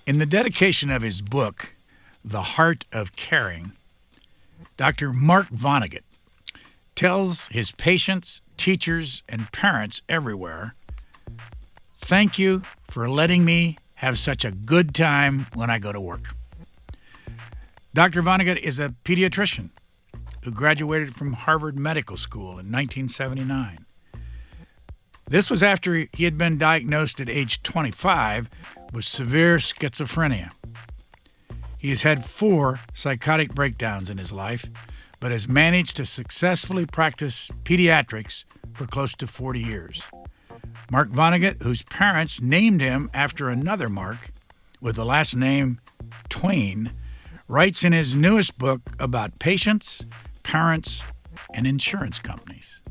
In the dedication of his book, The Heart of Caring, Dr. Mark Vonnegut tells his patients, teachers, and parents everywhere, "Thank you for letting me have such a good time when I go to work." Dr. Vonnegut is a pediatrician who graduated from Harvard Medical School in 1979. This was after he had been diagnosed at age 25 with severe schizophrenia. He has had 4 psychotic breakdowns in his life, but has managed to successfully practice pediatrics for close to 40 years. Mark Vonnegut, whose parents named him after another Mark with the last name Twain, writes in his newest book about patients, parents, and insurance companies.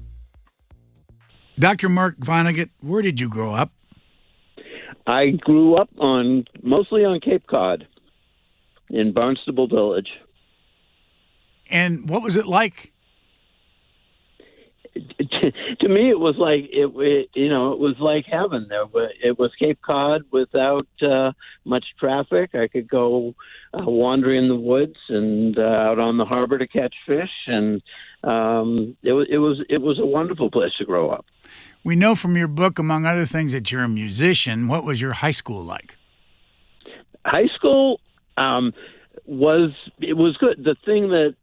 Dr. Mark Vonnegut, where did you grow up? I grew up mostly on Cape Cod in Barnstable Village. And what was it like? To me, it was like it was like heaven. It was Cape Cod without much traffic. I could go wandering in the woods and out on the harbor to catch fish, and it was a wonderful place to grow up. We know from your book, among other things, that you're a musician. What was your high school like? High school was good. The thing that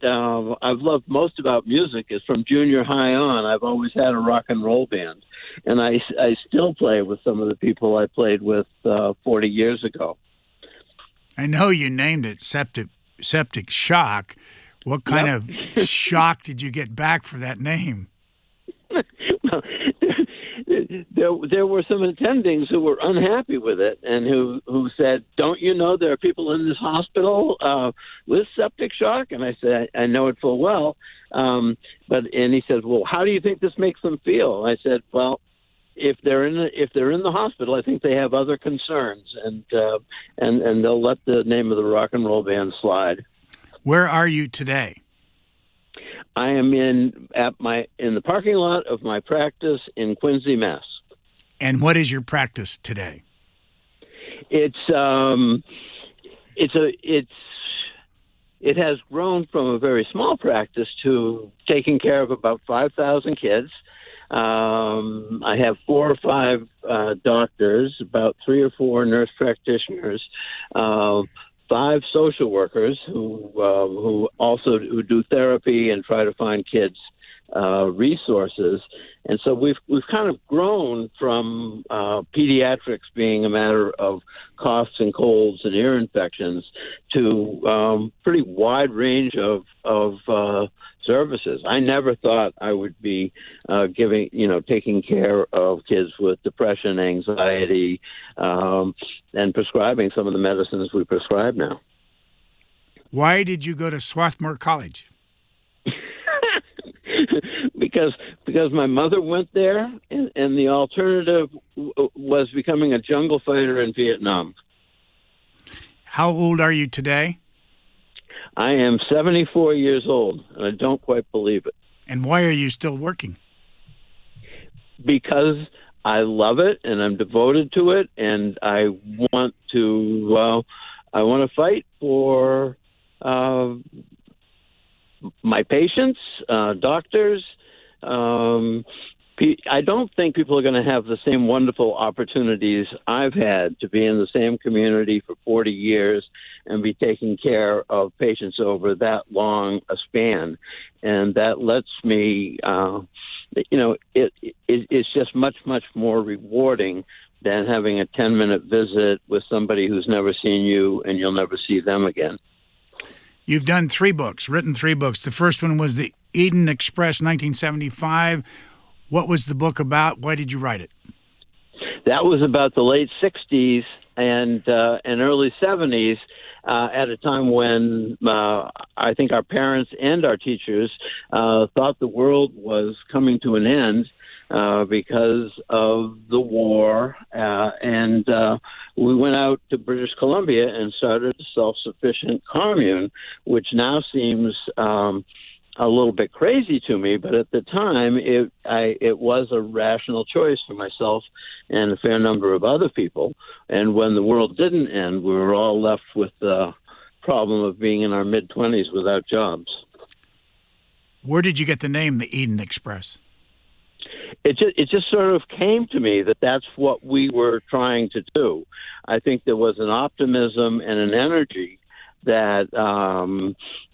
I've loved most about music is from junior high on, I've always had a rock and roll band, and I still play with some of the people I played with 40 years ago. I know you named it septic shock. What kind of shock did you get back for that name? Well, there were some attendings who were unhappy with it and who said, "Don't you know there are people in this hospital with septic shock?" And I said, "I know it full well." And he said, "Well, how do you think this makes them feel?" I said, "Well, if they're in the hospital, I think they have other concerns, and they'll let the name of the rock and roll band slide." Where are you today? I am in the parking lot of my practice in Quincy, Mass. And what is your practice today? It has grown from a very small practice to taking care of about 5,000 kids. I have 4 or 5 doctors, about 3 or 4 nurse practitioners, 5 social workers who also do therapy and try to find kids resources. And so we've kind of grown from pediatrics being a matter of coughs and colds and ear infections to pretty wide range of services. I never thought I would be taking care of kids with depression, anxiety, and prescribing some of the medicines we prescribe now. Why did you go to Swarthmore College? Because my mother went there, and the alternative was becoming a jungle fighter in Vietnam. How old are you today? I am 74 years old, and I don't quite believe it. And why are you still working? Because I love it, and I'm devoted to it, and I want to fight for my patients, doctors. I don't think people are going to have the same wonderful opportunities I've had to be in the same community for 40 years and be taking care of patients over that long a span. And that lets me, it's just much, much more rewarding than having a 10-minute visit with somebody who's never seen you and you'll never see them again. You've done 3 books, written 3 books. The first one was The Eden Express, 1975. What was the book about? Why did you write it? That was about the late 60s and early 70s, at a time when I think our parents and our teachers thought the world was coming to an end because of the war. And we went out to British Columbia and started a self-sufficient commune, which now seems a little bit crazy to me, but at the time it was a rational choice for myself and a fair number of other people. And when the world didn't end, we were all left with the problem of being in our mid-20s without jobs. Where did you get the name, the Eden Express? It just sort of came to me that that's what we were trying to do. I think there was an optimism and an energy that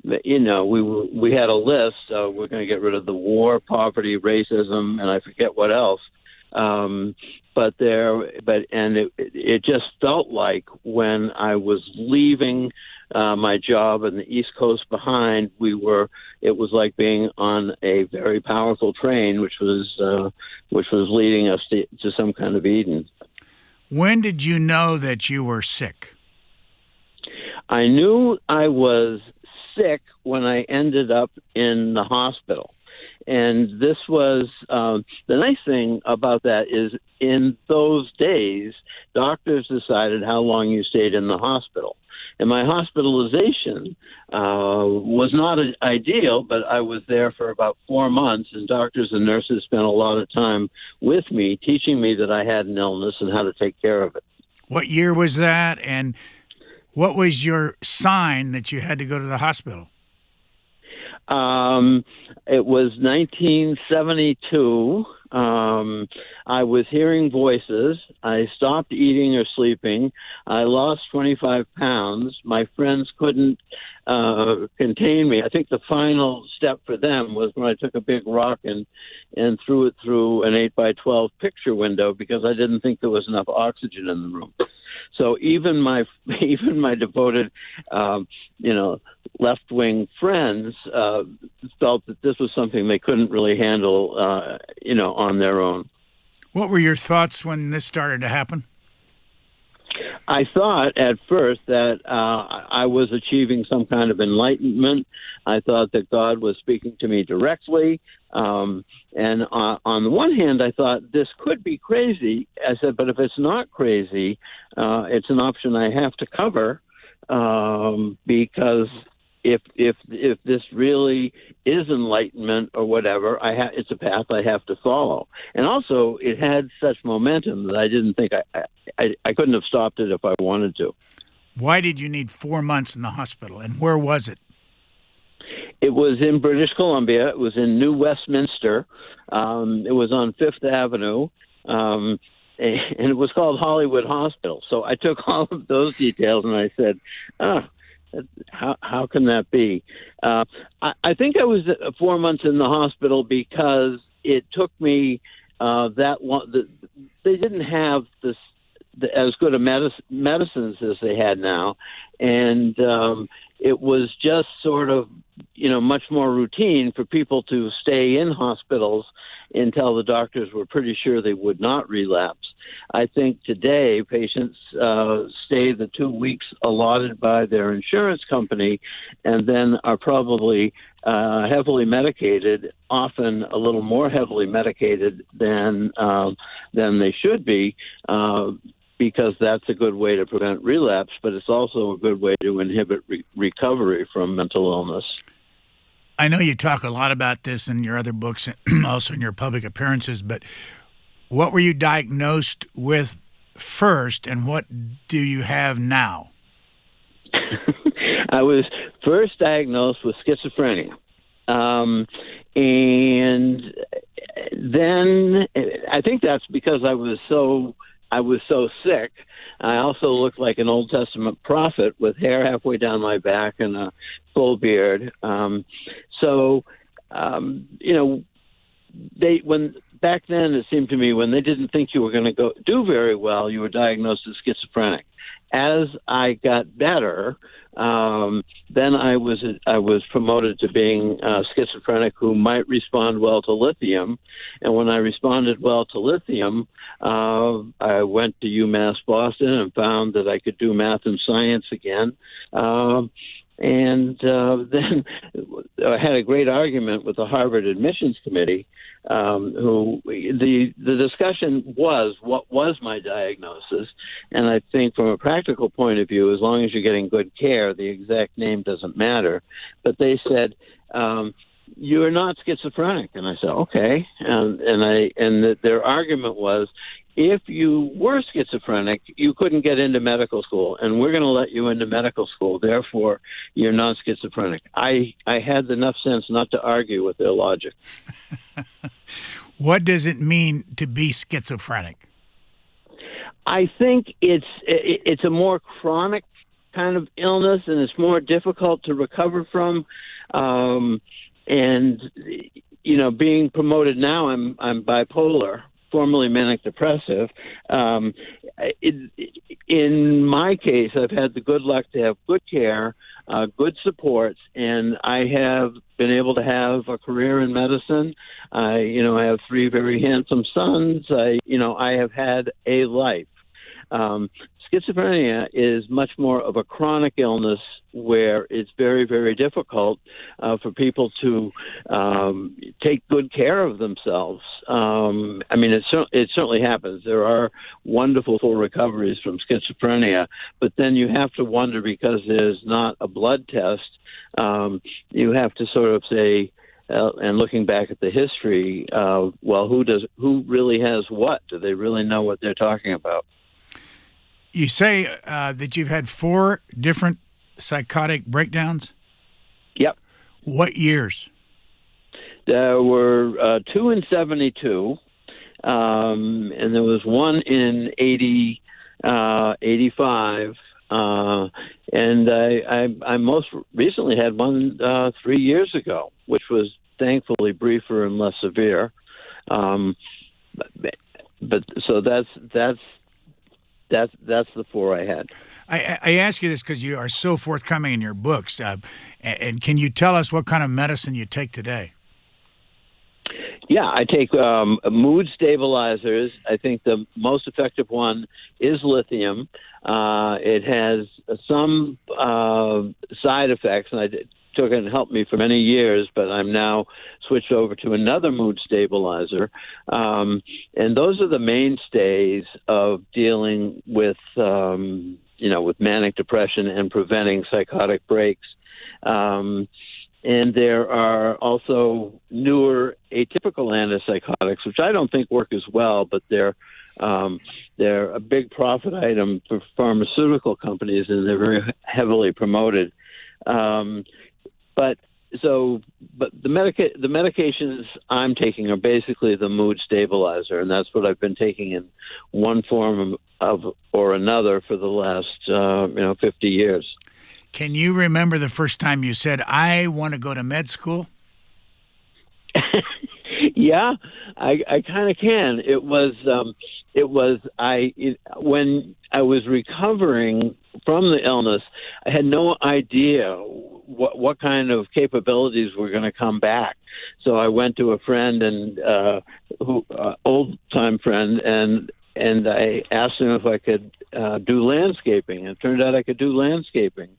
we had a list. We're going to get rid of the war, poverty, racism, and I forget what else. It just felt like when I was leaving my job in the East Coast behind, it was like being on a very powerful train, which was leading us to some kind of Eden. When did you know that you were sick? I knew I was sick when I ended up in the hospital. And this was the nice thing about that is in those days, doctors decided how long you stayed in the hospital. And my hospitalization was not ideal, but I was there for about 4 months, and doctors and nurses spent a lot of time with me, teaching me that I had an illness and how to take care of it. What year was that, and what was your sign that you had to go to the hospital? It was 1972. I was hearing voices. I stopped eating or sleeping. I lost 25 pounds. My friends couldn't contain me. I think the final step for them was when I took a big rock and threw it through an 8x12 picture window because I didn't think there was enough oxygen in the room. So even my devoted, left-wing friends felt that this was something they couldn't really handle, on their own. What were your thoughts when this started to happen? I thought at first that I was achieving some kind of enlightenment. I thought that God was speaking to me directly. And on the one hand, I thought this could be crazy. I said, but if it's not crazy, it's an option I have to cover because if this really is enlightenment or whatever, it's a path I have to follow. And also, it had such momentum that I didn't think I couldn't have stopped it if I wanted to. Why did you need 4 months in the hospital, and where was it? It was in British Columbia. It was in New Westminster. It was on Fifth Avenue. And it was called Hollywood Hospital. So I took all of those details and I said, how can that be? I think I was 4 months in the hospital because it took me that long. They didn't have as good a medicines as they had now, and it was just sort of much more routine for people to stay in hospitals until the doctors were pretty sure they would not relapse. I think today patients stay the 2 weeks allotted by their insurance company and then are probably heavily medicated, often a little more heavily medicated than they should be, because that's a good way to prevent relapse, but it's also a good way to inhibit recovery from mental illness. I know you talk a lot about this in your other books and also in your public appearances, but what were you diagnosed with first, and what do you have now? I was first diagnosed with schizophrenia. And then I think that's because I was so sick. I also looked like an Old Testament prophet with hair halfway down my back and a full beard. Back then it seemed to me when they didn't think you were going to do very well, you were diagnosed as schizophrenic. As I got better, then I was promoted to being schizophrenic who might respond well to lithium. And when I responded well to lithium, I went to UMass Boston and found that I could do math and science again. And then I had a great argument with the Harvard admissions committee, who the discussion was what was my diagnosis. And I think from a practical point of view, as long as you're getting good care, the exact name doesn't matter. But they said, you're not schizophrenic. And I said, okay. And their argument was, if you were schizophrenic, you couldn't get into medical school, and we're going to let you into medical school. Therefore, you're not schizophrenic. I had enough sense not to argue with their logic. What does it mean to be schizophrenic? I think it's a more chronic kind of illness, and it's more difficult to recover from. And being promoted now, I'm bipolar, formerly manic depressive. In my case, I've had the good luck to have good care, good supports, and I have been able to have a career in medicine. I have 3 very handsome sons. I have had a life. Schizophrenia is much more of a chronic illness where it's very, very difficult for people to take good care of themselves. It certainly happens. There are wonderful full recoveries from schizophrenia, but then you have to wonder, because there's not a blood test, you have to sort of say, and looking back at the history, who really has what? Do they really know what they're talking about? You say that you've had 4 different psychotic breakdowns? Yep. What years? There were 2 in 72, and there was one in 85, and I most recently had one 3 years ago, which was thankfully briefer and less severe. But so that's the 4 I had. I ask you this because you are so forthcoming in your books. And can you tell us what kind of medicine you take today? Yeah, I take mood stabilizers. I think the most effective one is lithium. It has some side effects, and I took it and helped me for many years, but I'm now switched over to another mood stabilizer. And those are the mainstays of dealing with, with manic depression and preventing psychotic breaks. And there are also newer atypical antipsychotics, which I don't think work as well, but they're a big profit item for pharmaceutical companies, and they're very heavily promoted. But the medications I'm taking are basically the mood stabilizer, and that's what I've been taking in one form or another for the last 50 years. Can you remember the first time you said, I want to go to med school? Yeah, I kind of can. When I was recovering from the illness, I had no idea what kind of capabilities were going to come back. So I went to a friend old time friend, and I asked him if I could do landscaping. It turned out I could do landscaping.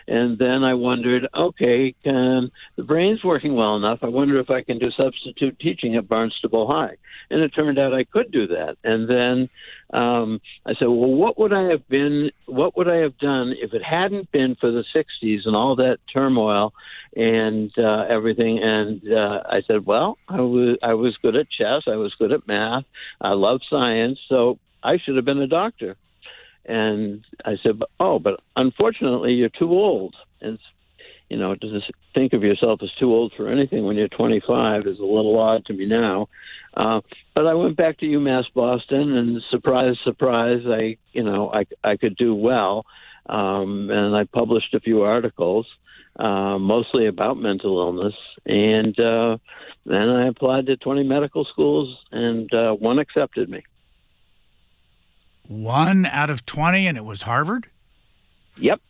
And then I wondered, okay, the brain's working well enough. I wonder if I can do substitute teaching at Barnstable High. And it turned out I could do that. And then I said, well, what would I have done if it hadn't been for the 60s and all that turmoil and everything? And I said, well, I was good at chess. I was good at math. I love science. So I should have been a doctor. And I said, but unfortunately, you're too old. And to think of yourself as too old for anything when you're 25 is a little odd to me now. But I went back to UMass Boston, and surprise, surprise, I could do well. And I published a few articles, mostly about mental illness. And then I applied to 20 medical schools, and one accepted me. 1 out of 20, and it was Harvard? Yep.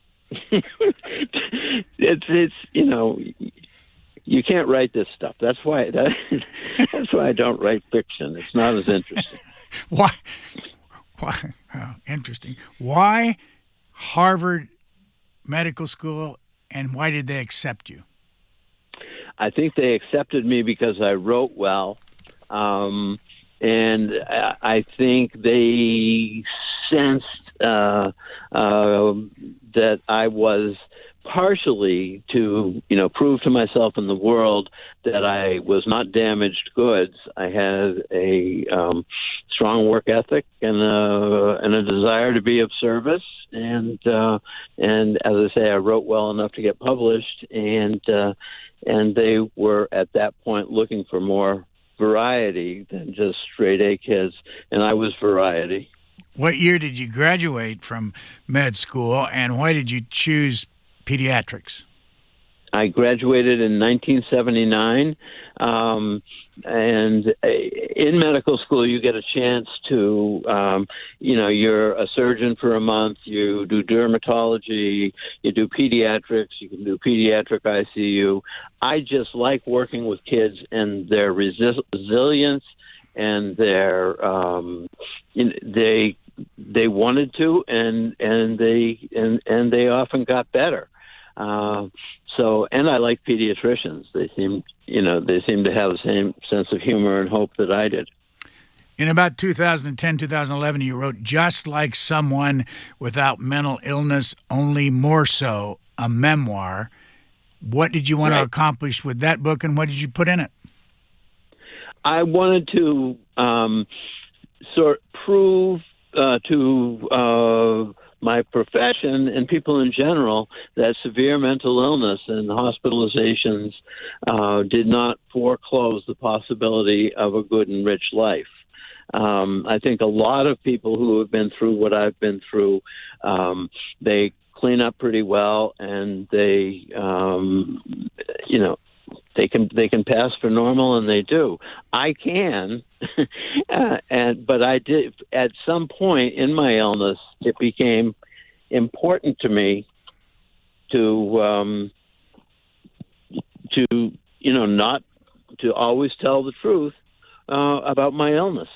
It's you can't write this stuff. That's why I don't write fiction. It's not as interesting. Why? Interesting. Why Harvard Medical School, and why did they accept you? I think they accepted me because I wrote well. And I think they sensed that I was partially to, prove to myself and the world that I was not damaged goods. I had a strong work ethic and a desire to be of service. And as I say, I wrote well enough to get published, and they were at that point looking for more variety than just straight A kids, and I was variety. What year did you graduate from med school, and why did you choose pediatrics? I graduated in 1979, and in medical school you get a chance to, you're a surgeon for a month, you do dermatology, you do pediatrics, you can do pediatric ICU. I just like working with kids and their resilience and their they wanted to, and they often got better. And I like pediatricians. They seem to have the same sense of humor and hope that I did. In about 2010, 2011, you wrote Just Like Someone Without Mental Illness, Only More So, a memoir. What did you want to accomplish with that book, and what did you put in it? I wanted to prove to my profession and people in general that severe mental illness and hospitalizations did not foreclose the possibility of a good and rich life. I think a lot of people who have been through what I've been through, they clean up pretty well, and they can pass for normal, and they do. I can, but I did. At some point in my illness, it became important to me to not to always tell the truth about my illness.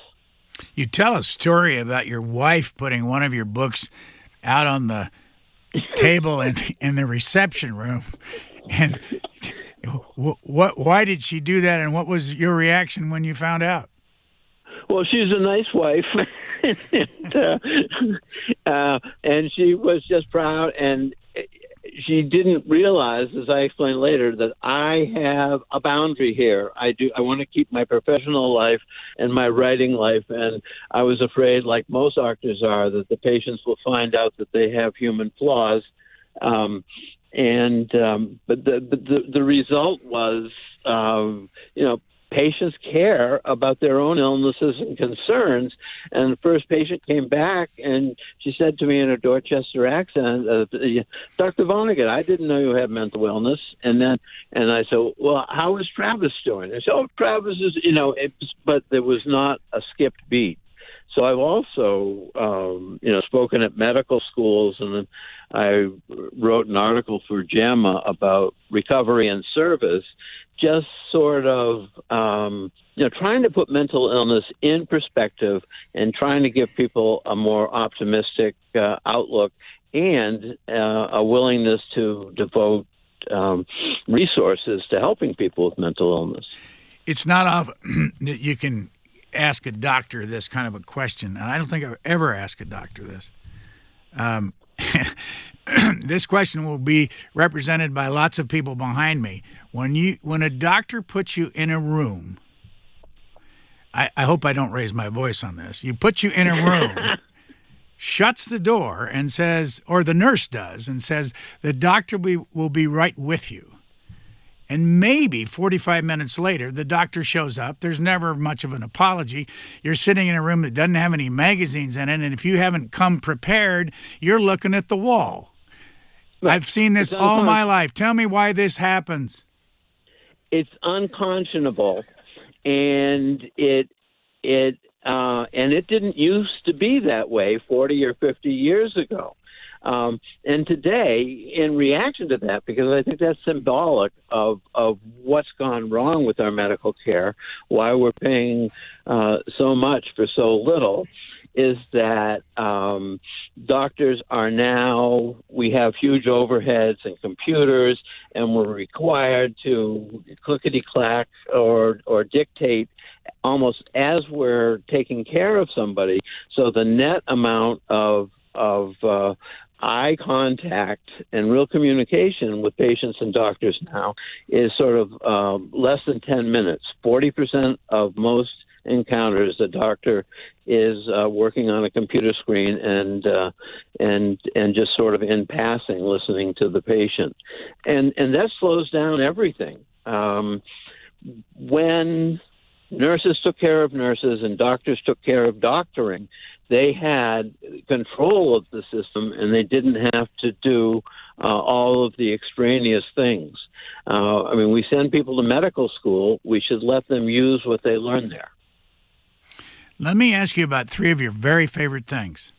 You tell a story about your wife putting one of your books out on the table in the reception room, and why did she do that, and what was your reaction when you found out? Well, she's a nice wife, and she was just proud, and she didn't realize, as I explained later, that I have a boundary here. I want to keep my professional life and my writing life, and I was afraid, like most doctors are, that the patients will find out that they have human flaws. But the result was, patients care about their own illnesses and concerns. And the first patient came back, and she said to me in a Dorchester accent, "Dr. Vonnegut, I didn't know you had mental illness." And I said, "Well, how is Travis doing?" And so Travis is, but there was not a skipped beat. So I've also, spoken at medical schools, and then I wrote an article for JAMA about recovery and service, just sort of, trying to put mental illness in perspective and trying to give people a more optimistic outlook and a willingness to devote resources to helping people with mental illness. It's not often that you can ask a doctor this kind of a question, and I don't think I've ever asked a doctor this. This question will be represented by lots of people behind me. When a doctor puts you in a room, I hope I don't raise my voice on this. You put you in a room, shuts the door and says, or the nurse does, and says, the doctor will be right with you. And maybe 45 minutes later, the doctor shows up. There's never much of an apology. You're sitting in a room that doesn't have any magazines in it, and if you haven't come prepared, you're looking at the wall. Right. I've seen this all my life. Tell me why this happens. It's unconscionable, and it didn't used to be that way 40 or 50 years ago. And today, in reaction to that, because I think that's symbolic of what's gone wrong with our medical care, why we're paying so much for so little, is that doctors are now, we have huge overheads and computers, and we're required to clickety-clack or dictate almost as we're taking care of somebody. So the net amount of eye contact and real communication with patients and doctors now is sort of less than 10 minutes. 40% of most encounters, the doctor is working on a computer screen and just sort of in passing listening to the patient, and that slows down everything. When nurses took care of nurses and doctors took care of doctoring, they had control of the system, and they didn't have to do all of the extraneous things. I mean, we send people to medical school. We should let them use what they learn there. Let me ask you about three of your very favorite things: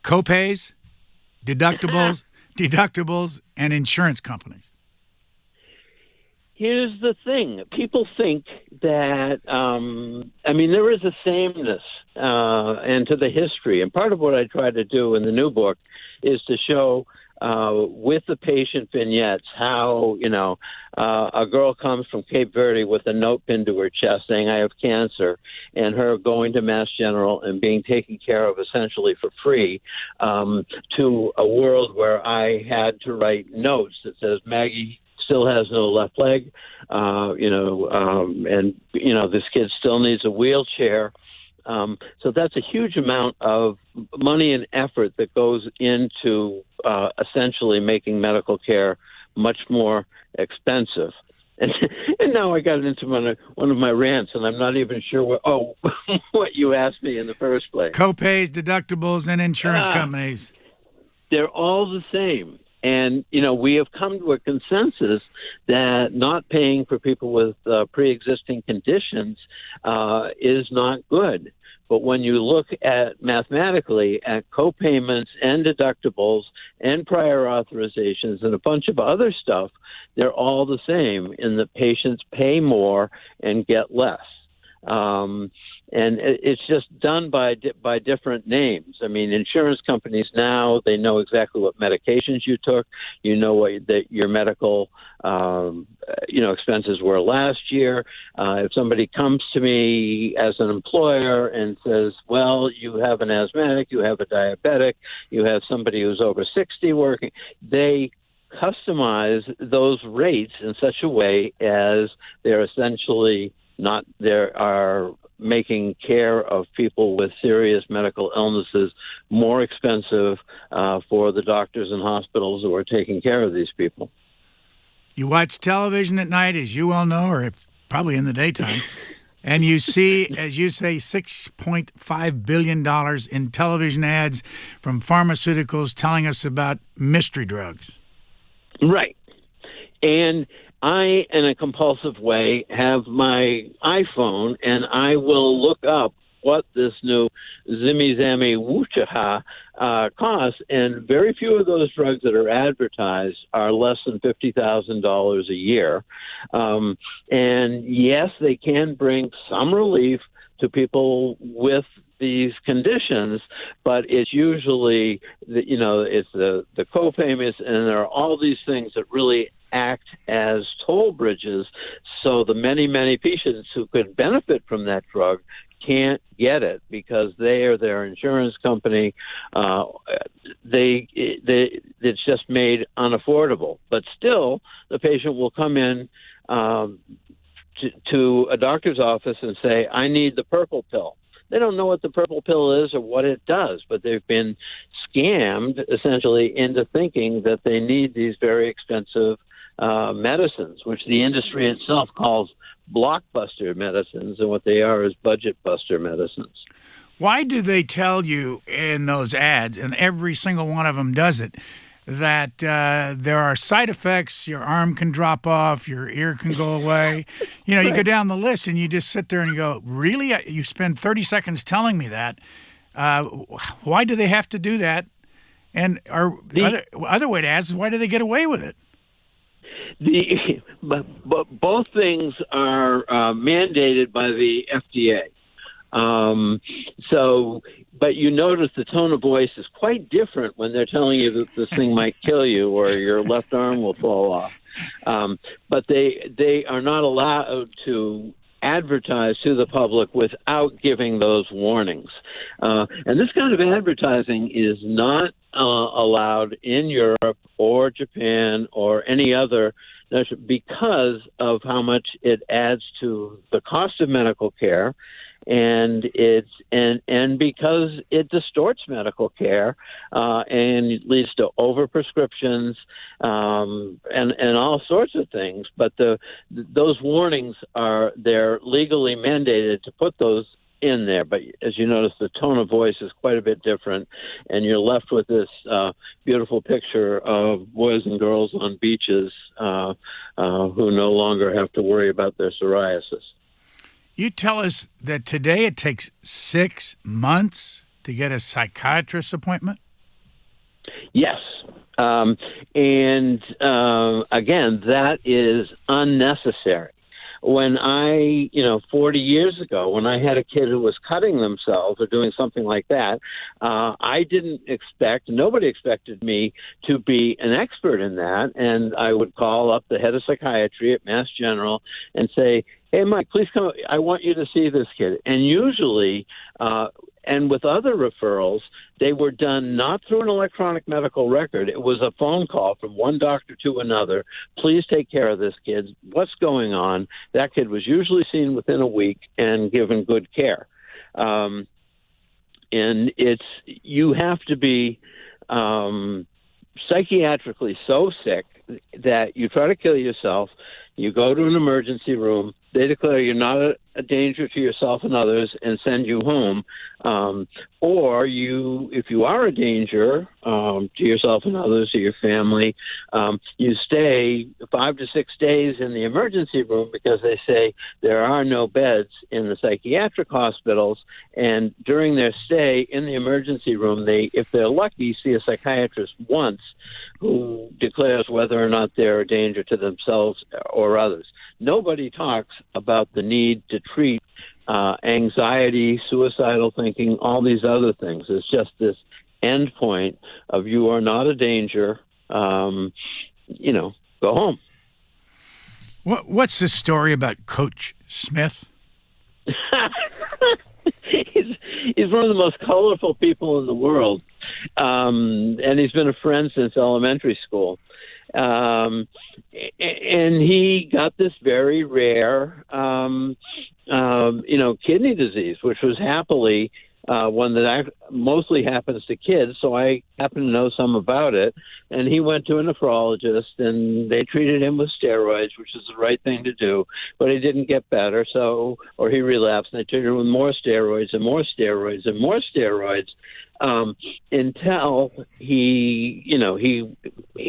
copays, deductibles, and insurance companies. Here's the thing. People think that, there is a sameness and to the history. And part of what I try to do in the new book is to show with the patient vignettes how, a girl comes from Cape Verde with a note pinned to her chest saying, I have cancer, and her going to Mass General and being taken care of essentially for free, to a world where I had to write notes that says, Maggie still has no left leg, this kid still needs a wheelchair. So that's a huge amount of money and effort that goes into essentially making medical care much more expensive. And now I got into one of my rants, and I'm not even sure what you asked me in the first place. Copays, deductibles, and insurance companies. They're all the same. And, we have come to a consensus that not paying for people with pre-existing conditions is not good. But when you look at mathematically at copayments and deductibles and prior authorizations and a bunch of other stuff, they're all the same in that patients pay more and get less. And it's just done by different names. I mean, insurance companies now, they know exactly what medications you took. You know that your medical, expenses were last year. If somebody comes to me as an employer and says, well, you have an asthmatic, you have a diabetic, you have somebody who's over 60 working, they customize those rates in such a way as they're essentially are making care of people with serious medical illnesses more expensive for the doctors and hospitals who are taking care of these people. You watch television at night, as you well know, or probably in the daytime, and you see, as you say, $6.5 billion in television ads from pharmaceuticals telling us about mystery drugs. Right. And I, in a compulsive way, have my iPhone, and I will look up what this new Zimmy Zammy Woochaha costs, and very few of those drugs that are advertised are less than $50,000 a year. And yes, they can bring some relief to people with these conditions, but it's usually it's the co-payments, and there are all these things that really act as toll bridges, so the many patients who could benefit from that drug can't get it because they or their insurance company it's just made unaffordable. But still, the patient will come in to a doctor's office and say, I need the purple pill. They don't know what the purple pill is or what it does, but they've been scammed essentially into thinking that they need these very expensive medicines, which the industry itself calls blockbuster medicines, and what they are is budget buster medicines. Why do they tell you in those ads, and every single one of them does it, that there are side effects, your arm can drop off, your ear can go away? You go down the list and you just sit there and you go, really? You spend 30 seconds telling me that. Why do they have to do that? And other way to ask is, why do they get away with it? Both things are mandated by the FDA. But you notice the tone of voice is quite different when they're telling you that this thing might kill you or your left arm will fall off. But they are not allowed to advertise to the public without giving those warnings. And this kind of advertising is not allowed in Europe or Japan or any other nation because of how much it adds to the cost of medical care, and because it distorts medical care and it leads to overprescriptions and all sorts of things. But those warnings they're legally mandated to put those in there. But as you notice, the tone of voice is quite a bit different, and you're left with this beautiful picture of boys and girls on beaches who no longer have to worry about their psoriasis. You tell us that today it takes 6 months to get a psychiatrist appointment? Yes. Again, that is unnecessary. When 40 years ago, when I had a kid who was cutting themselves or doing something like that, I didn't expect, nobody expected me to be an expert in that. And I would call up the head of psychiatry at Mass General and say, "Hey, Mike, please come. I want you to see this kid." And usually, and with other referrals, they were done not through an electronic medical record. It was a phone call from one doctor to another. "Please take care of this kid. What's going on?" That kid was usually seen within a week and given good care. And you have to be psychiatrically so sick that you try to kill yourself. You go to an emergency room. They declare you're not a danger to yourself and others and send you home. Or if you are a danger to yourself and others, to your family, you stay 5 to 6 days in the emergency room because they say there are no beds in the psychiatric hospitals. And during their stay in the emergency room, if they're lucky, see a psychiatrist once who declares whether or not they're a danger to themselves or others. Nobody talks about the need to treat anxiety, suicidal thinking, all these other things. It's just this end point of you are not a danger, go home. What's the story about Coach Smith? He's one of the most colorful people in the world, and he's been a friend since elementary school. And he got this very rare, kidney disease, which was happily one that mostly happens to kids. So I happen to know some about it. And he went to a nephrologist, and they treated him with steroids, which is the right thing to do. But he didn't get better, or he relapsed, and they treated him with more steroids and more steroids and more steroids. Until he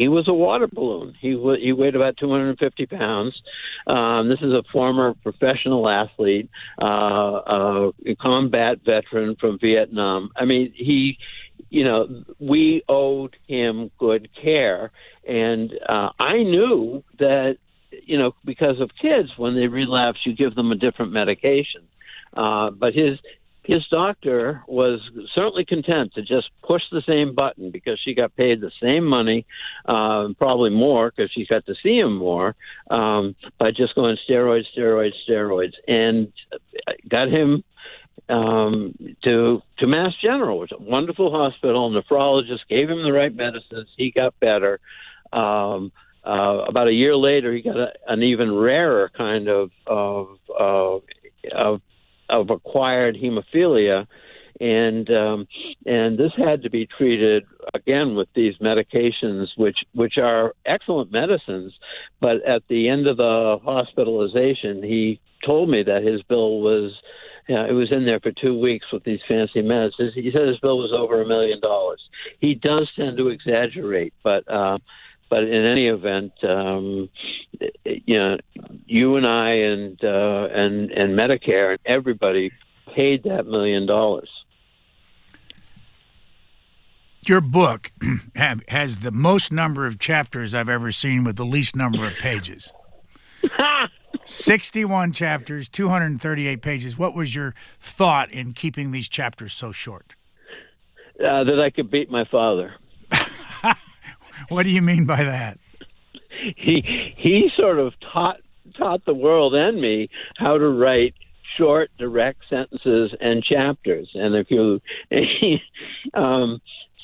was a water balloon. He weighed about 250 pounds. This is a former professional athlete, a combat veteran from Vietnam. I mean, we owed him good care, and I knew that because of kids, when they relapse, you give them a different medication. But his doctor was certainly content to just push the same button because she got paid the same money, probably more because she got to see him more, by just going steroids, and got him to Mass General, which is a wonderful hospital. Nephrologist gave him the right medicines. He got better. About a year later, he got an even rarer kind of acquired hemophilia, and this had to be treated again with these medications, which are excellent medicines. But at the end of the hospitalization, he told me that his bill was, it was in there for 2 weeks with these fancy medicines. He said his bill was over $1 million. He does tend to exaggerate, but in any event, you and I and Medicare and everybody paid that $1 million. Your book has the most number of chapters I've ever seen with the least number of pages. 61 chapters, 238 pages. What was your thought in keeping these chapters so short? That I could beat my father. What do you mean by that? He sort of taught the world and me how to write short, direct sentences and chapters. And if you,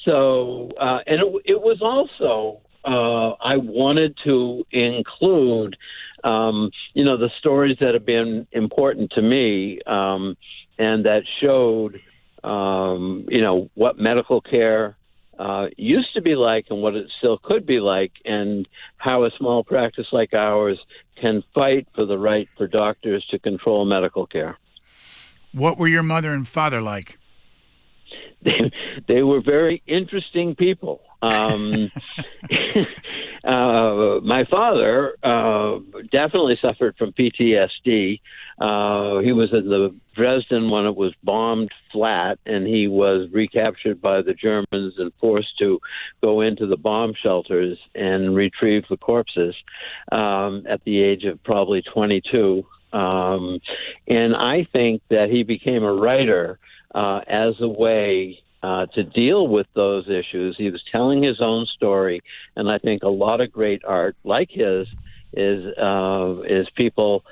So, and it was also, I wanted to include, the stories that have been important to me, and that showed, what medical care used to be like and what it still could be like, and how a small practice like ours can fight for the right for doctors to control medical care. What were your mother and father like? They were very interesting people. My father definitely suffered from PTSD. He was in the Dresden when it was bombed flat, and he was recaptured by the Germans and forced to go into the bomb shelters and retrieve the corpses at the age of probably 22. And I think that he became a writer as a way to deal with those issues. He was telling his own story, and I think a lot of great art like his is people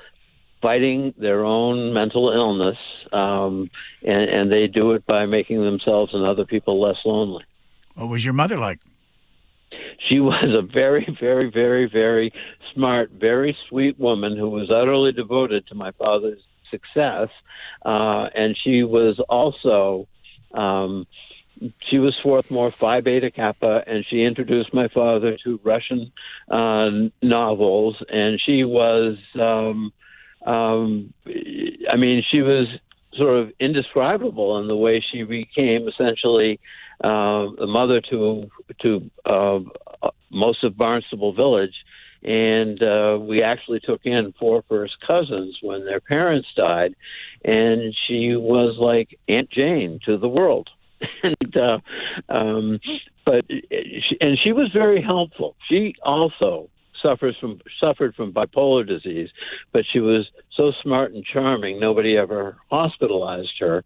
fighting their own mental illness, and they do it by making themselves and other people less lonely. What was your mother like? She was a very, very, very, very smart, very sweet woman who was utterly devoted to my father's success. And she was also, she was Swarthmore Phi Beta Kappa, and she introduced my father to Russian novels. And she was, she was sort of indescribable in the way she became essentially the mother to most of Barnstable Village. And we actually took in 4 first cousins when their parents died, and she was like Aunt Jane to the world. And she was very helpful. She also suffered from bipolar disease, but she was so smart and charming, nobody ever hospitalized her.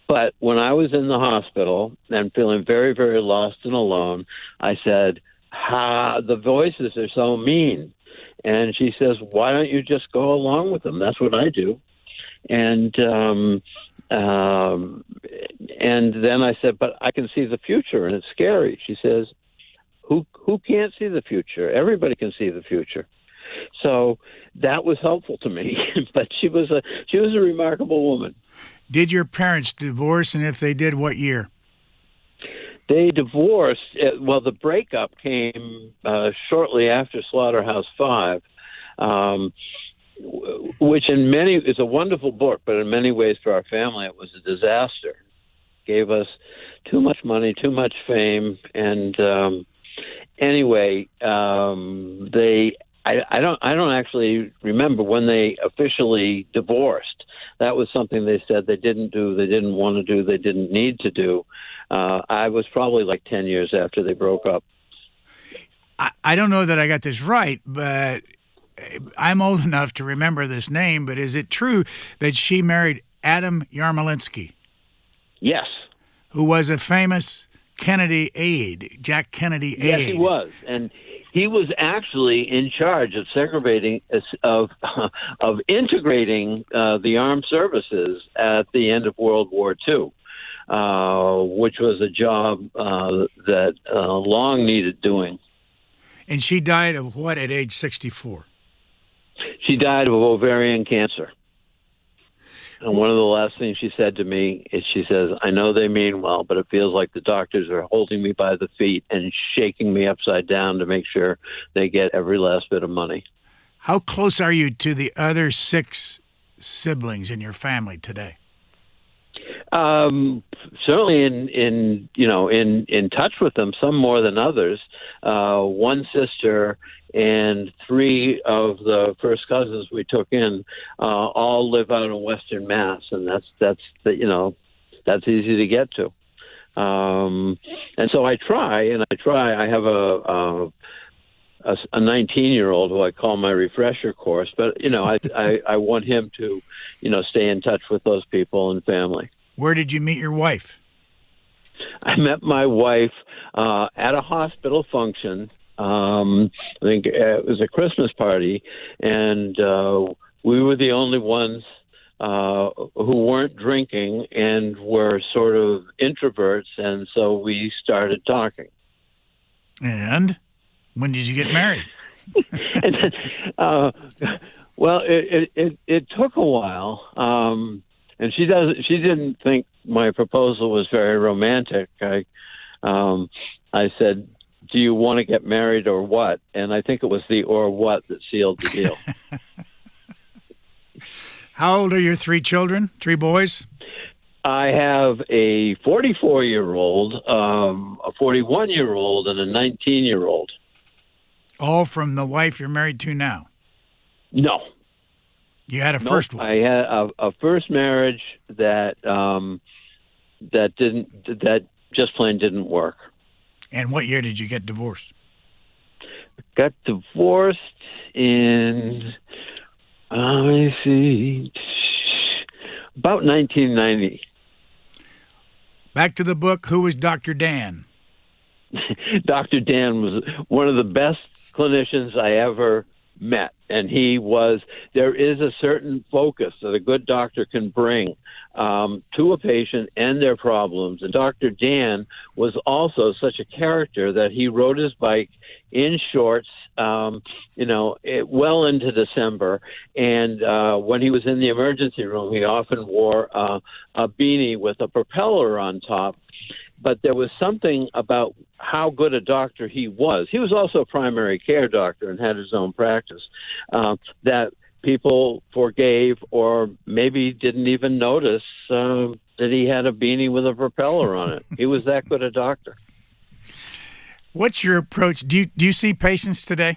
But when I was in the hospital and feeling very, very lost and alone, I said, the voices are so mean. And she says, why don't you just go along with them? That's what I do. And then I said, but I can see the future and it's scary. She says, who can't see the future? Everybody can see the future. So that was helpful to me. But she was a remarkable woman. Did your parents divorce, and if they did, what year? They divorced. Well, the breakup came shortly after Slaughterhouse-Five, which in many is a wonderful book, but in many ways for our family it was a disaster. Gave us too much money, too much fame, and anyway, I don't actually remember when they officially divorced. That was something they said they didn't do, they didn't want to do, they didn't need to do. I was probably like 10 years after they broke up. I don't know that I got this right, but I'm old enough to remember this name, but is it true that she married Adam Yarmolinsky? Yes. Who was a famous Kennedy aide, Jack Kennedy aide. Yes, he was. And he was actually in charge of segregating, of integrating the armed services at the end of World War II, which was a job that long needed doing. And she died of what at age 64? She died of ovarian cancer. And one of the last things she said to me is, she says, I know they mean well, but it feels like the doctors are holding me by the feet and shaking me upside down to make sure they get every last bit of money. How close are you to the other 6 siblings in your family today? Certainly in touch with them, some more than others. One sister and 3 of the first cousins we took in all live out in Western Mass, and that's easy to get to. And so I try. I have a 19-year-old who I call my refresher course, but I want him to stay in touch with those people and family. Where did you meet your wife? I met my wife at a hospital function. I think it was a Christmas party, and we were the only ones who weren't drinking and were sort of introverts, and so we started talking. And when did you get married? And, well, it took a while, and she didn't think my proposal was very romantic. I said, "Do you want to get married or what?" And I think it was the "or what" that sealed the deal. How old are your 3 children? 3 boys? I have a 44-year-old, a 41-year-old, and a 19-year-old. All from the wife you're married to now? No. You had a first one? I had a first marriage that just plain didn't work. And what year did you get divorced? Got divorced in, let me see, about 1990. Back to the book. Who was Dr. Dan? Dr. Dan was one of the best clinicians I ever met. And there is a certain focus that a good doctor can bring to a patient and their problems. And Dr. Dan was also such a character that he rode his bike in shorts, well into December. And when he was in the emergency room, he often wore a beanie with a propeller on top. But there was something about how good a doctor he was. He was also a primary care doctor and had his own practice that people forgave or maybe didn't even notice that he had a beanie with a propeller on it. He was that good a doctor. What's your approach? Do you see patients today?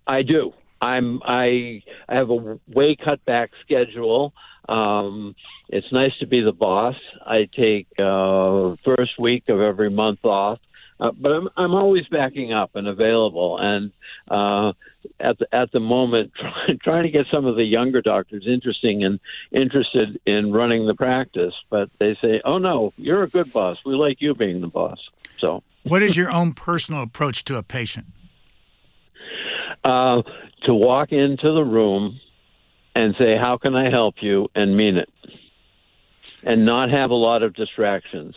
I do. I have a way cut back schedule. It's nice to be the boss. I take first week of every month off, but I'm always backing up and available. And at the moment, trying to get some of the younger doctors interested in running the practice, but they say, "Oh no, you're a good boss. We like you being the boss." So, what is your own personal approach to a patient? To walk into the room and say, "How can I help you?" and mean it. And not have a lot of distractions.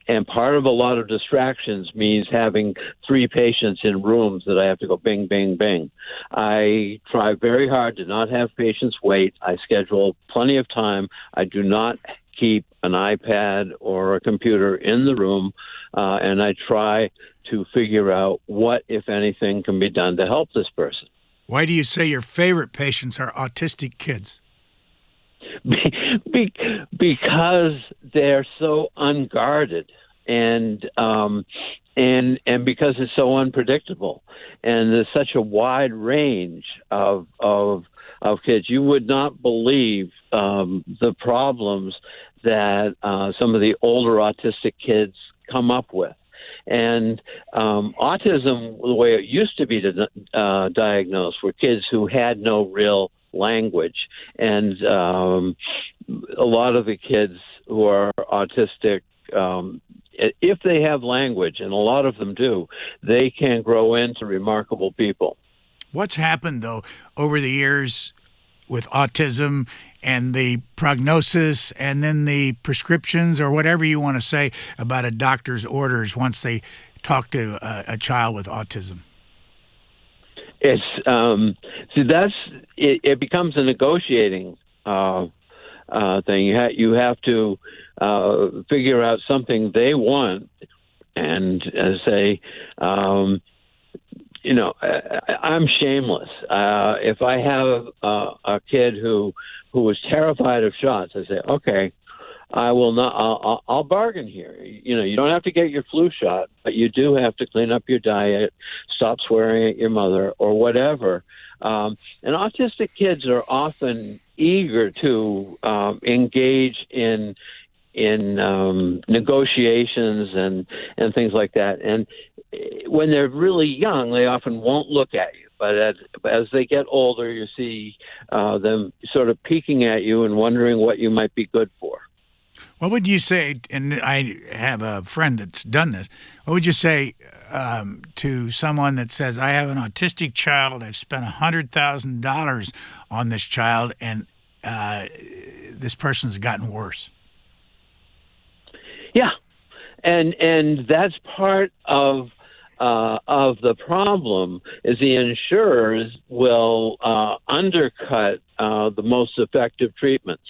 And part of a lot of distractions means having 3 patients in rooms that I have to go bing, bing, bing. I try very hard to not have patients wait. I schedule plenty of time. I do not keep an iPad or a computer in the room, and I try to figure out what, if anything, can be done to help this person. Why do you say your favorite patients are autistic kids? Because they're so unguarded and because it's so unpredictable, and there's such a wide range of kids. You would not believe the problems that some of the older autistic kids come up with. And autism, the way it used to be diagnosed, were kids who had no real language. And a lot of the kids who are autistic, if they have language, and a lot of them do, they can grow into remarkable people. What's happened, though, over the years with autism and the prognosis and then the prescriptions, or whatever you want to say about a doctor's orders once they talk to a child with autism? It's it becomes a negotiating thing. You have to figure out something they want and say, I'm shameless. If I have a kid who was terrified of shots, I say, okay, I will not. I'll bargain here. You don't have to get your flu shot, but you do have to clean up your diet, stop swearing at your mother, or whatever. And autistic kids are often eager to engage in negotiations and things like that. And when they're really young, they often won't look at you. But as they get older, you see them sort of peeking at you and wondering what you might be good for. What would you say, and I have a friend that's done this, what would you say to someone that says, I have an autistic child, I've spent $100,000 on this child, and this person's gotten worse. Yeah, and that's part of the problem is the insurers will undercut the most effective treatments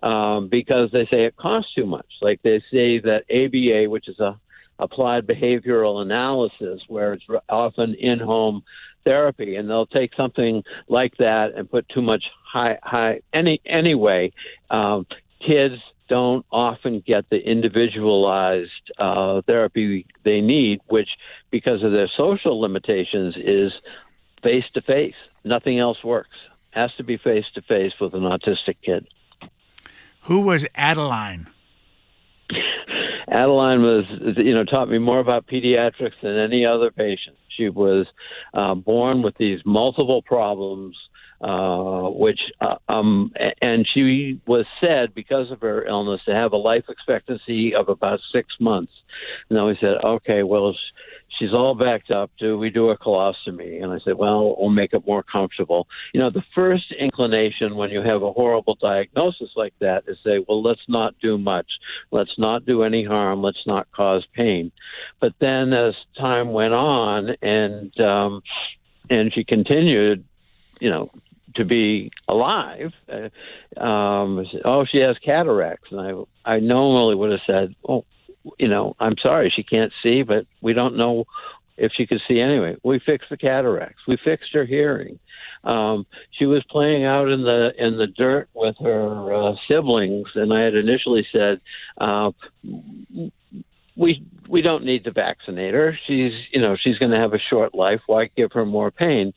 because they say it costs too much. Like they say that ABA, which is a applied behavioral analysis, where it's often in-home therapy, and they'll take something like that and put too much anyway. Kids don't often get the individualized therapy they need, which, because of their social limitations, is face-to-face. Nothing else works. Has to be face-to-face with an autistic kid. Who was Adeline? Adeline was, taught me more about pediatrics than any other patient. She was born with these multiple problems, and she was said, because of her illness, to have a life expectancy of about 6 months. And then we said, okay, well, she's all backed up. Do we do a colostomy? And I said, well, we'll make it more comfortable. The first inclination when you have a horrible diagnosis like that is say, well, let's not do much. Let's not do any harm. Let's not cause pain. But then as time went on and she continued, to be alive, she has cataracts. And I normally would have said, I'm sorry, she can't see, but we don't know if she could see anyway. We fixed the cataracts. We fixed her hearing. She was playing out in the dirt with her siblings, and I had initially said, we don't need to vaccinate her. She's going to have a short life. Why give her more pain?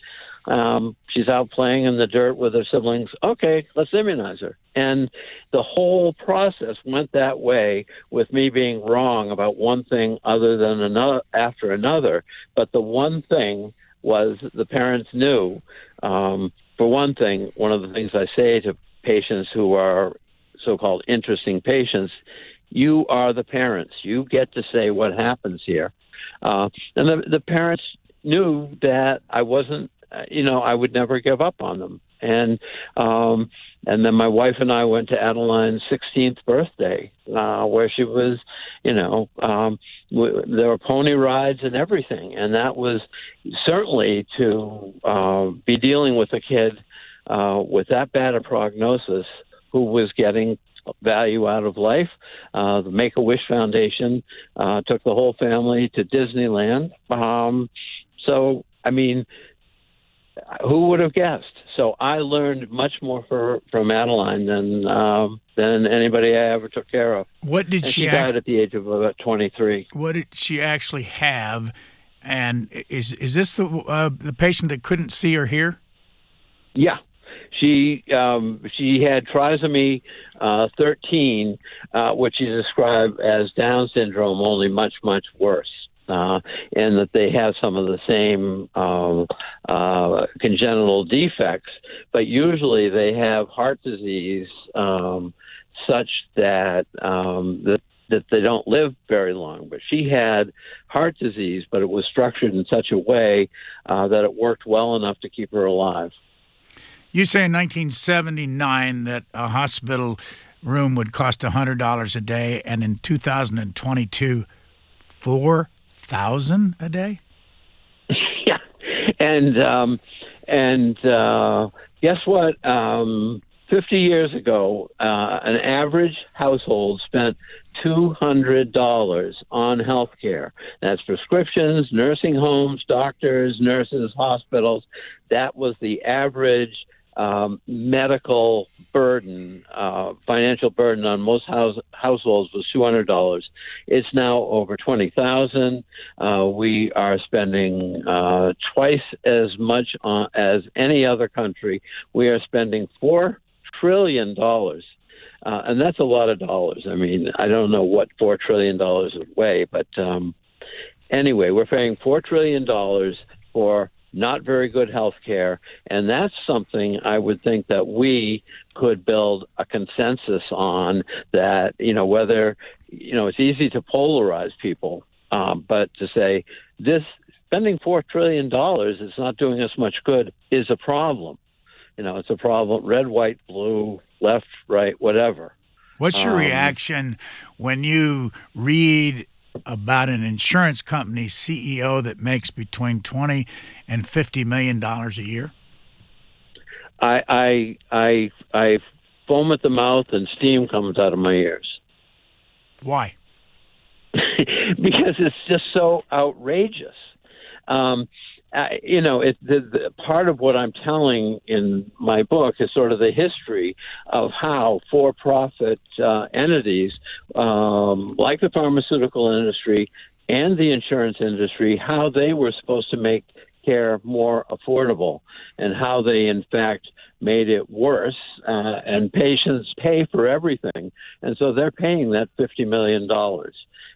She's out playing in the dirt with her siblings. Okay, let's immunize her. And the whole process went that way, with me being wrong about one thing other than another after another. But the one thing was the parents knew. For one thing, one of the things I say to patients who are so-called interesting patients, you are the parents. You get to say what happens here. And the parents knew that I wasn't, I would never give up on them. And then my wife and I went to Adeline's 16th birthday, where she was, there were pony rides and everything. And that was certainly to be dealing with a kid with that bad a prognosis who was getting value out of life. The Make-A-Wish Foundation took the whole family to Disneyland. So, I mean, who would have guessed? So I learned much more from Adeline than anybody I ever took care of. What did she died at the age of about 23. What did she actually have? And is this the patient that couldn't see or hear? Yeah. She had trisomy 13, which she described as Down syndrome, only much, much worse. And that they have some of the same congenital defects, but usually they have heart disease such that that they don't live very long. But she had heart disease, but it was structured in such a way that it worked well enough to keep her alive. You say in 1979 that a hospital room would cost $100 a day, and in 2022, $4,000 a day? Yeah, and guess what? 50 years ago, an average household spent $200 on health care. That's prescriptions, nursing homes, doctors, nurses, hospitals. That was the average medical burden, financial burden on most households was $200. It's now over $20,000. We are spending twice as much as any other country. We are spending $4 trillion. And that's a lot of dollars. I mean, I don't know what $4 trillion would weigh, but anyway, we're paying $4 trillion for not very good health care, and that's something I would think that we could build a consensus on, that, whether, it's easy to polarize people, but to say this spending $4 trillion is not doing us much good is a problem. it's a problem. Red, white, blue, left, right, whatever. What's your reaction when you read about an insurance company CEO that makes between $20 and $50 million a year? I foam at the mouth and steam comes out of my ears. Why? Because it's just so outrageous. The part of what I'm telling in my book is sort of the history of how for-profit entities like the pharmaceutical industry and the insurance industry, how they were supposed to make care more affordable and how they, in fact, made it worse, and patients pay for everything. And so they're paying that $50 million.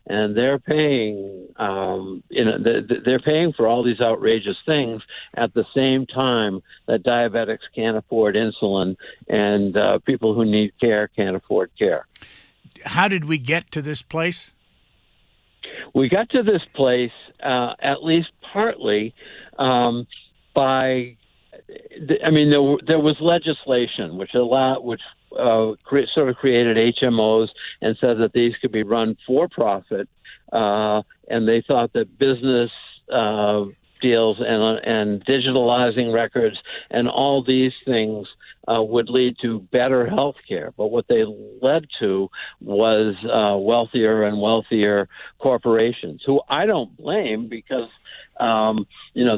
And they're paying, they're paying for all these outrageous things at the same time that diabetics can't afford insulin and people who need care can't afford care. How did we get to this place? We got to this place at least partly by. There was legislation which sort of created HMOs and said that these could be run for profit, and they thought that business deals and digitalizing records and all these things would lead to better health care. But what they led to was wealthier and wealthier corporations, who I don't blame because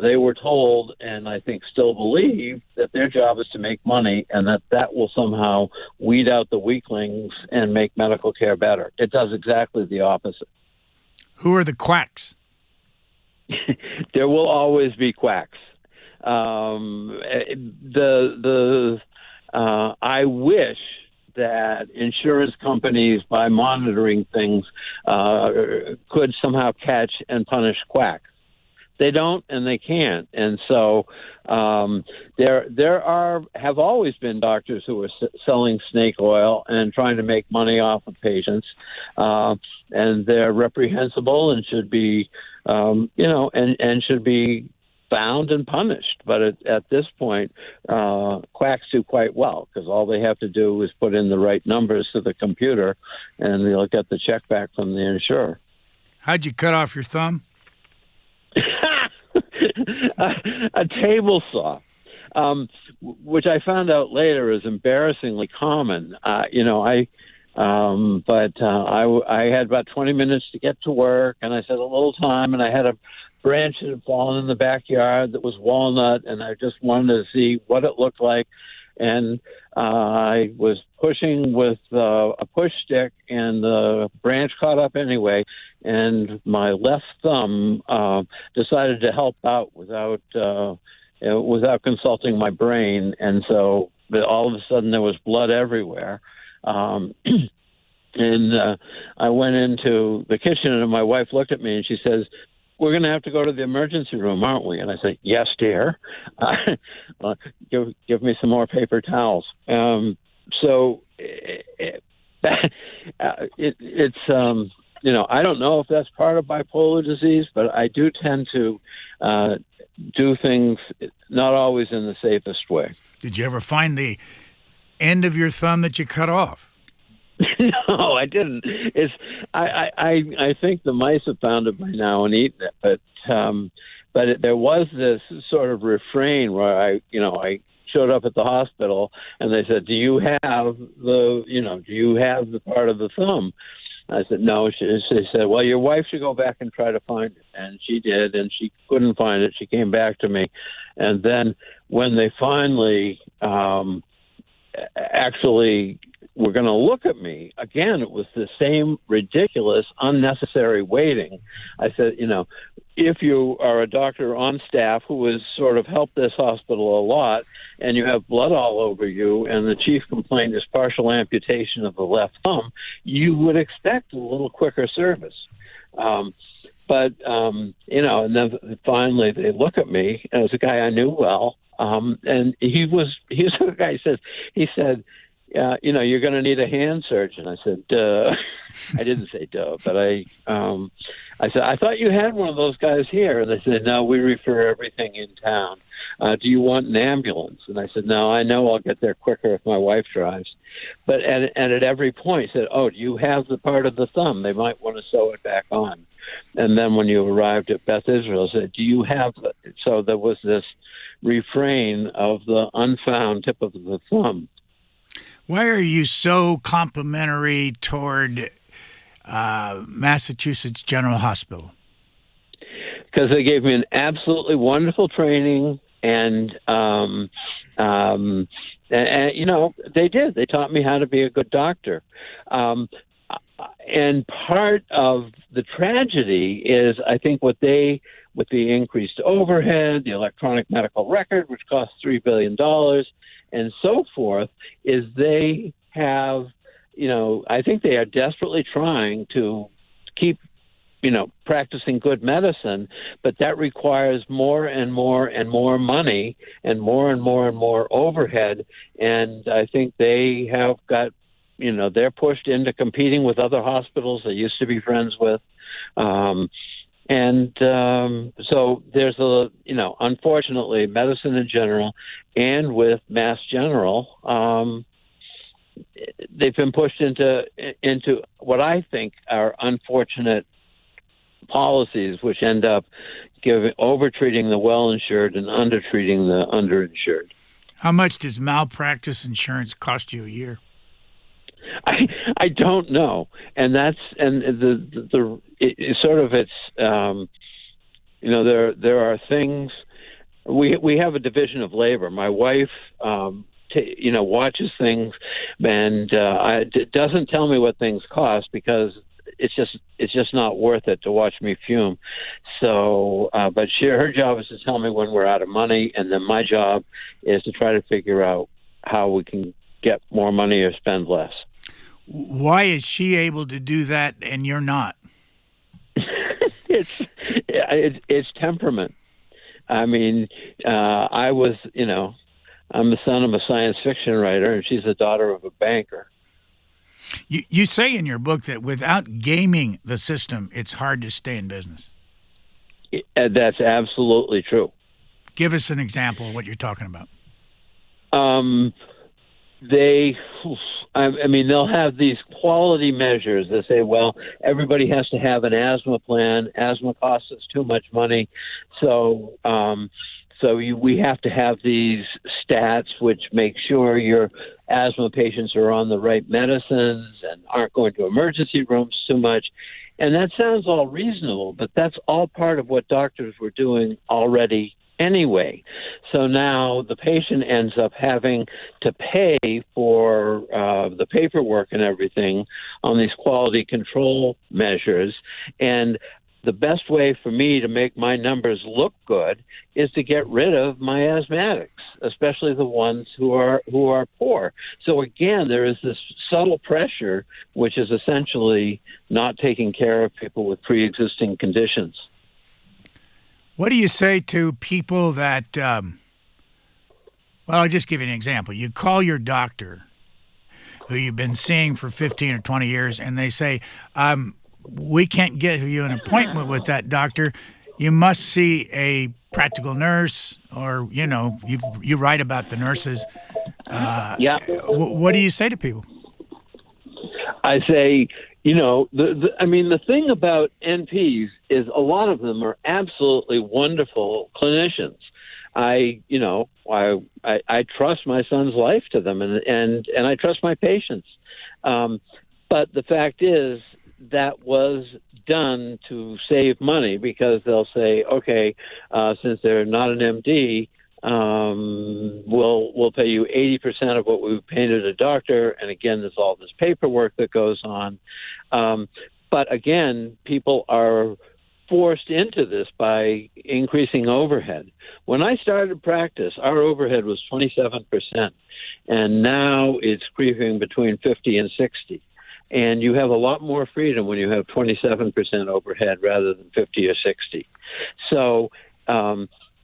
they were told, and I think still believe, that their job is to make money and that will somehow weed out the weaklings and make medical care better. It does exactly the opposite. Who are the quacks? There will always be quacks. I wish that insurance companies, by monitoring things, could somehow catch and punish quacks. They don't, and they can't. And so there have always been doctors who are selling snake oil and trying to make money off of patients, and they're reprehensible and should be, and should be found and punished. But at this point, quacks do quite well because all they have to do is put in the right numbers to the computer, and they'll get the check back from the insurer. How'd you cut off your thumb? A table saw, which I found out later is embarrassingly common. I had about 20 minutes to get to work, and I said a little time, and I had a branch that had fallen in the backyard that was walnut, and I just wanted to see what it looked like. And I was pushing with a push stick, and the branch caught up anyway, and my left thumb decided to help out without consulting my brain, and so all of a sudden there was blood everywhere. And I went into the kitchen, and my wife looked at me, and she says, "We're going to have to go to the emergency room, aren't we?" And I said, "Yes, dear. Give me some more paper towels." I don't know if that's part of bipolar disease, but I do tend to do things not always in the safest way. Did you ever find the end of your thumb that you cut off? No, I didn't. I think the mice have found it by now and eaten it. But there was this sort of refrain where I showed up at the hospital and they said, "Do you have the part of the thumb?" I said, "No." She said, "Well, your wife should go back and try to find it." And she did, and she couldn't find it. She came back to me, and then when they finally actually were going to look at me again, it was the same ridiculous, unnecessary waiting. I said, if you are a doctor on staff who has sort of helped this hospital a lot, and you have blood all over you, and the chief complaint is partial amputation of the left thumb, you would expect a little quicker service. And then finally they look at me, and it was a guy I knew well, and he was the guy. He said, you're going to need a hand surgeon. I said, duh. I didn't say duh, but I said, I thought you had one of those guys here. And they said, no, we refer everything in town. Do you want an ambulance? And I said, no, I know I'll get there quicker if my wife drives. But at every point, said, oh, do you have the part of the thumb? They might want to sew it back on. And then when you arrived at Beth Israel, said, do you have the... So there was this refrain of the unfound tip of the thumb. Why are you so complimentary toward Massachusetts General Hospital? Because they gave me an absolutely wonderful training, and they did. They taught me how to be a good doctor. And part of the tragedy is, I think, with the increased overhead, the electronic medical record, which costs $3 billion, and so forth, is they have, I think they are desperately trying to keep, practicing good medicine, but that requires more and more and more money and more and more overhead. And I think they have got, they're pushed into competing with other hospitals they used to be friends with. So there's unfortunately, medicine in general and with Mass General, they've been pushed into what I think are unfortunate policies, which end up over-treating the well-insured and under-treating the underinsured. How much does malpractice insurance cost you a year? I don't know, and that's there are things. We have a division of labor. My wife watches things and doesn't tell me what things cost because it's just not worth it to watch me fume. So, but her job is to tell me when we're out of money, and then my job is to try to figure out how we can get more money or spend less. Why is she able to do that and you're not? It's temperament. I mean, I'm the son of a science fiction writer, and she's the daughter of a banker. You say in your book that without gaming the system, it's hard to stay in business. That's absolutely true. Give us an example of what you're talking about. They'll have these quality measures. They say, well, everybody has to have an asthma plan. Asthma costs us too much money. So we have to have these stats which make sure your asthma patients are on the right medicines and aren't going to emergency rooms too much. And that sounds all reasonable, but that's all part of what doctors were doing already anyway. So now the patient ends up having to pay for the paperwork and everything on these quality control measures. And the best way for me to make my numbers look good is to get rid of my asthmatics, especially the ones who are poor. So again, there is this subtle pressure, which is essentially not taking care of people with pre-existing conditions. What do you say to people that, I'll just give you an example. You call your doctor, who you've been seeing for 15 or 20 years, and they say, we can't get you an appointment with that doctor. You must see a practical nurse, or, you write about the nurses. What do you say to people? I say, the thing about NPs is a lot of them are absolutely wonderful clinicians. I trust my son's life to them, and I trust my patients. But the fact is, that was done to save money, because they'll say, okay, since they're not an MD, we'll pay you 80% of what we paid a doctor. And again, there's all this paperwork that goes on. But again, people are forced into this by increasing overhead. When I started practice, our overhead was 27%, and now it's creeping between 50 and 60. And you have a lot more freedom when you have 27% overhead rather than 50 or 60. So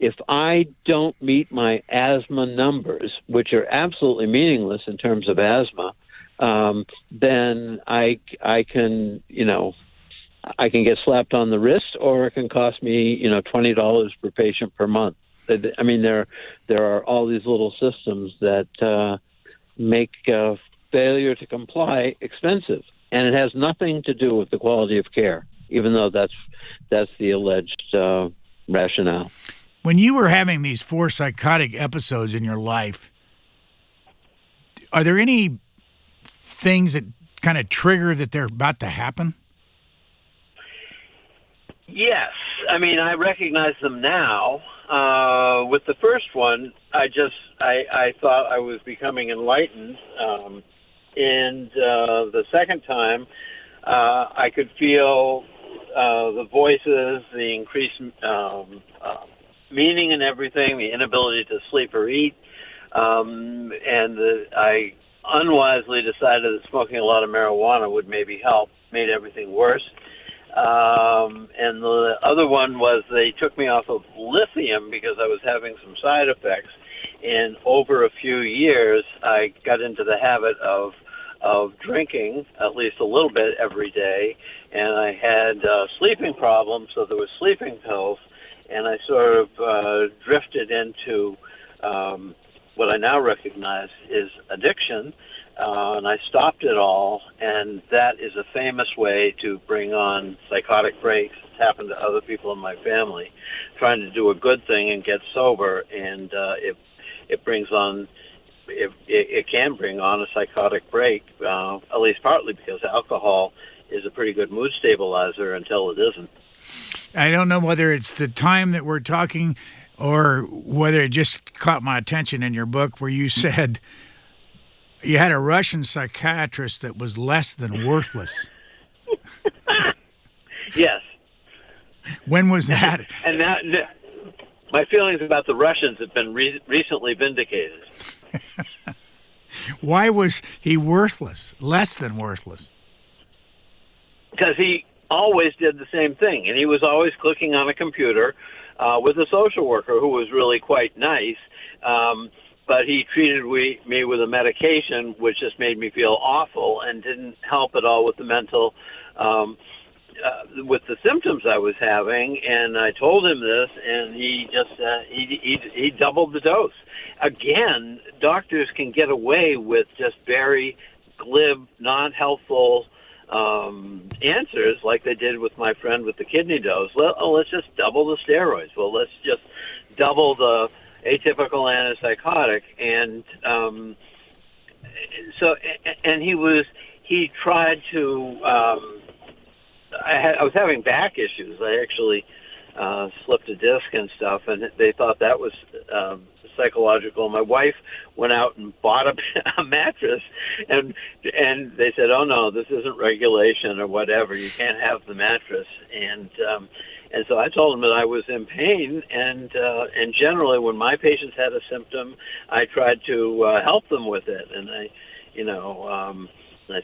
if I don't meet my asthma numbers, which are absolutely meaningless in terms of asthma, then I can, I can get slapped on the wrist, or it can cost me, $20 per patient per month. I mean, there are all these little systems that make failure to comply expensive, and it has nothing to do with the quality of care, even though that's the alleged rationale. When you were having these 4 psychotic episodes in your life, are there any things that kind of trigger that they're about to happen? Yes. I mean, I recognize them now. With the first one, I thought I was becoming enlightened. And the second time, I could feel the voices, the increased meaning in everything, the inability to sleep or eat. I unwisely decided that smoking a lot of marijuana would maybe help, made everything worse. And the other one was they took me off of lithium because I was having some side effects. And over a few years, I got into the habit of drinking at least a little bit every day. And I had sleeping problems, so there were sleeping pills. And I sort of drifted into what I now recognize is addiction. And I stopped it all, and that is a famous way to bring on psychotic breaks. It's happened to other people in my family, trying to do a good thing and get sober, and it brings on, it can bring on a psychotic break, at least partly because alcohol is a pretty good mood stabilizer until it isn't. I don't know whether it's the time that we're talking or whether it just caught my attention in your book where you said you had a Russian psychiatrist that was less than worthless. Yes. When was that? And that, my feelings about the Russians have been recently vindicated. Why was he worthless, less than worthless? Because he always did the same thing, and he was always clicking on a computer with a social worker who was really quite nice. But he treated me with a medication which just made me feel awful and didn't help at all with the mental, with the symptoms I was having. And I told him this, and he just he doubled the dose. Again, doctors can get away with just very glib, not helpful answers, like they did with my friend with the kidney dose. Let's just double the steroids. Well, let's just double the atypical antipsychotic, and he tried to. I was having back issues. I actually slipped a disc and stuff, and they thought that was psychological. My wife went out and bought a mattress, and they said, "Oh no, this isn't regulation or whatever. You can't have the mattress." And so I told them that I was in pain, and generally when my patients had a symptom, I tried to help them with it. And I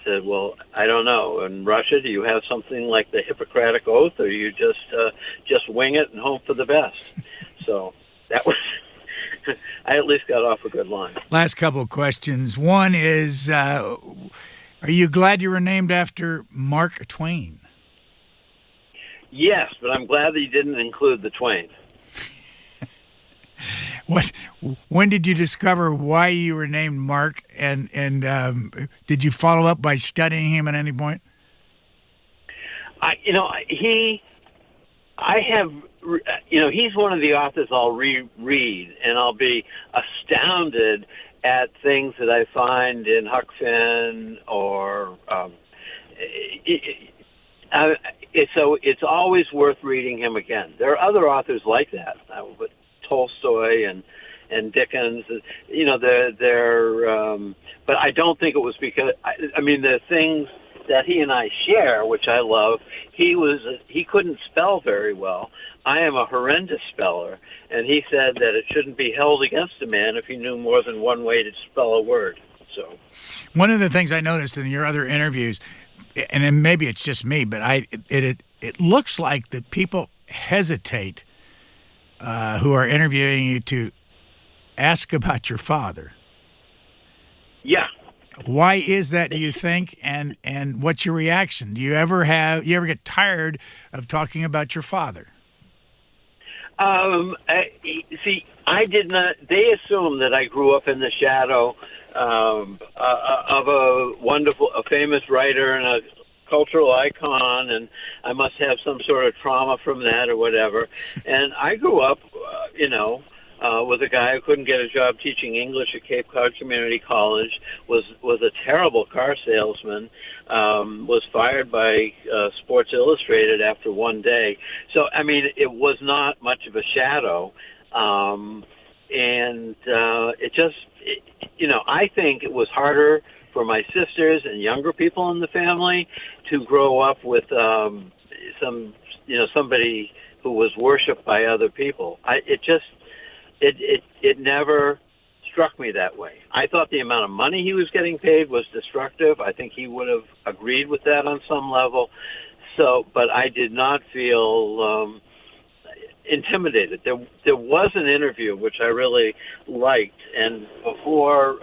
said, well, I don't know. In Russia, do you have something like the Hippocratic Oath, or you just wing it and hope for the best? So that was, I at least got off a good line. Last couple of questions. One is, are you glad you were named after Mark Twain? Yes, but I'm glad that you didn't include the Twain. When did you discover why you were named Mark, and did you follow up by studying him at any point? He's one of the authors I'll reread, and I'll be astounded at things that I find in Huck Finn or. So it's always worth reading him again. There are other authors like that, but Tolstoy and Dickens. But I don't think it was because. The things that he and I share, which I love, he couldn't spell very well. I am a horrendous speller, and he said that it shouldn't be held against a man if he knew more than one way to spell a word. So, one of the things I noticed in your other interviews, and then maybe it's just me, but it looks like that people hesitate who are interviewing you to ask about your father. Yeah. Why is that, do you think? And what's your reaction? Do you ever get tired of talking about your father? I did not. They assumed that I grew up in the shadow of a famous writer and a cultural icon, and I must have some sort of trauma from that or whatever. And I grew up, with a guy who couldn't get a job teaching English at Cape Cod Community College, was a terrible car salesman, was fired by Sports Illustrated after one day. So, I mean, it was not much of a shadow. I think it was harder for my sisters and younger people in the family to grow up with somebody who was worshipped by other people. It never struck me that way. I thought the amount of money he was getting paid was destructive. I think he would have agreed with that on some level. But I did not feel intimidated. There was an interview which I really liked, and before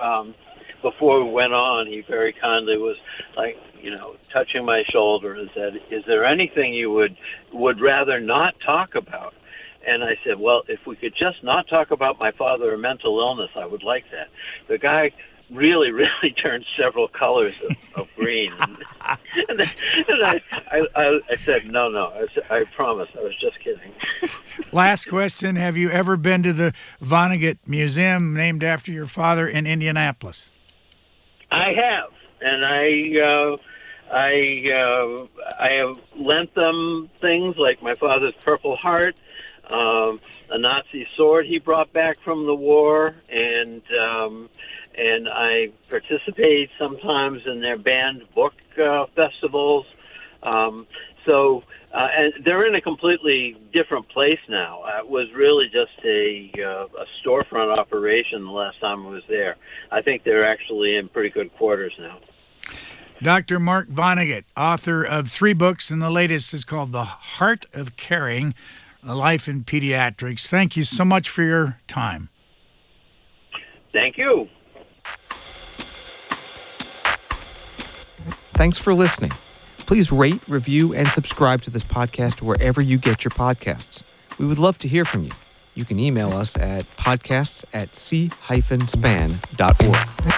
we went on, he very kindly was like, touching my shoulder and said, "Is there anything you would rather not talk about?" And I said, "Well, if we could just not talk about my father or mental illness, I would like that." The guy really, really turned several colors of green. And I said, no. I promise. I was just kidding. Last question. Have you ever been to the Vonnegut Museum named after your father in Indianapolis? I have. And I have lent them things like my father's Purple Heart, a Nazi sword he brought back from the war, and I participate sometimes in their banned book festivals. And they're in a completely different place now. It was really just a storefront operation the last time I was there. I think they're actually in pretty good quarters now. Dr. Mark Vonnegut, author of 3 books, and the latest is called The Heart of Caring, A Life in Pediatrics. Thank you so much for your time. Thank you. Thanks for listening. Please rate, review, and subscribe to this podcast wherever you get your podcasts. We would love to hear from you. You can email us at podcasts@c-span.org.